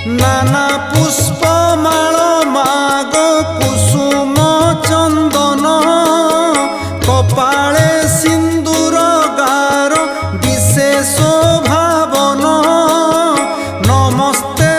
नाना पुष्पमाल माग कुसुम चंदन कपाळे सिंदूर गार विशेष भावन नमस्ते